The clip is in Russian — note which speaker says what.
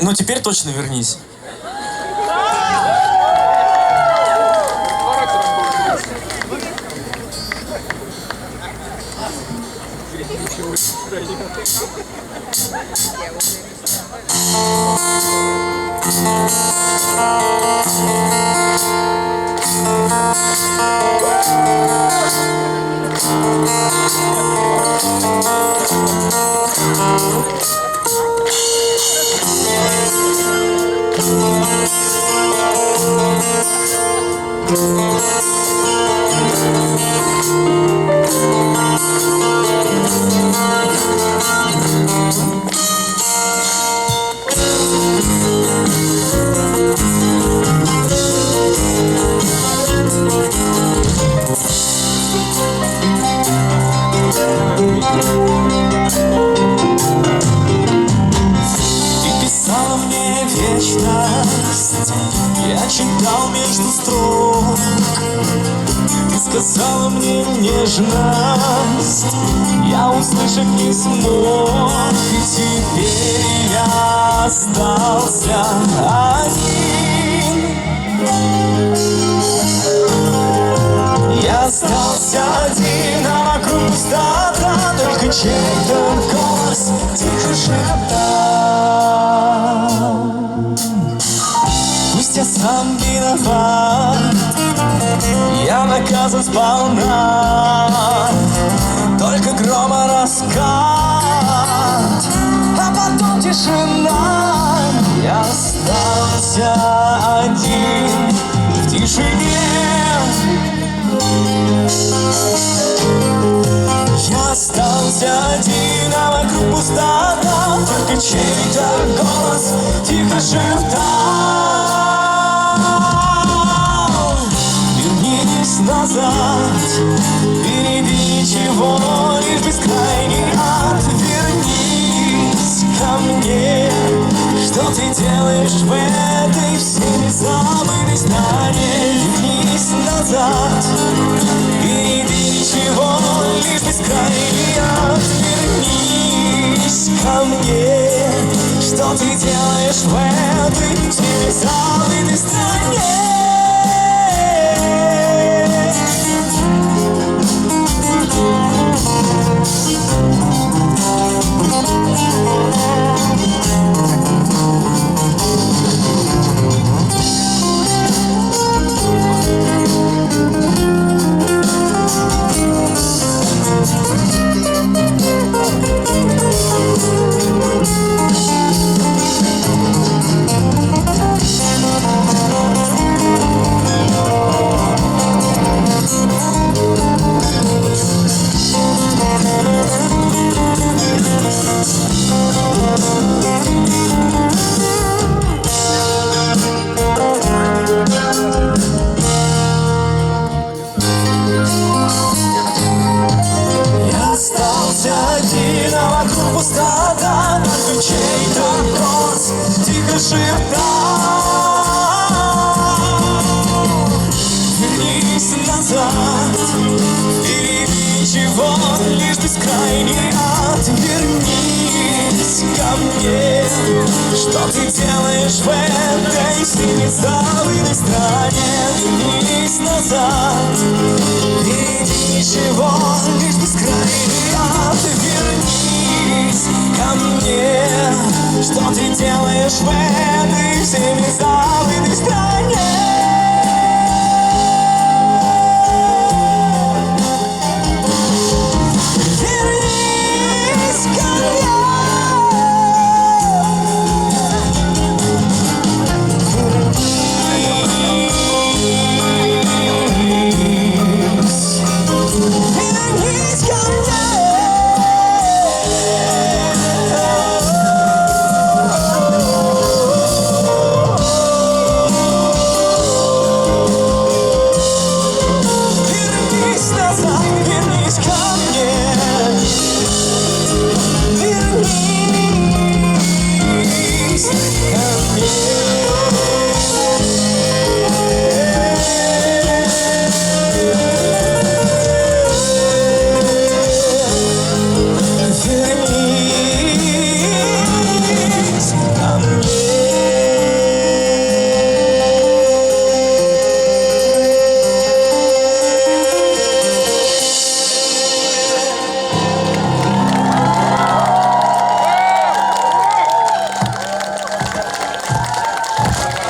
Speaker 1: Ну теперь точно вернись.
Speaker 2: Я читал между строк, ты сказала мне нежность, я услышать не смог, и теперь я остался один. Я остался один, а вокруг пустота, только чей-то голос тихо шептал. Пусть я сам виноват, я наказан сполна, только грома раскат, а потом тишина. Я остался один в тишине. Я остался один, а вокруг пустота, только чей-то голос тихо шептал. Вернись назад, впереди ничего, лишь бескрайний ад. Вернись ко мне, что ты делаешь в этой всеми забытой стране? Вернись назад, впереди ничего, лишь бескрайний ад. Вернись ко мне, что ты делаешь в этой всеми забытой стране? Пустота, только чей-то голос тихо шептал. Вернись назад, впереди ничего, лишь бескрайний ад. Вернись ко мне, что ты делаешь в этой всеми забытой стране? Вернись назад, впереди ничего, лишь бескрайний ад. Вернись ко мне, что ты делаешь в этой всеми забытой стране?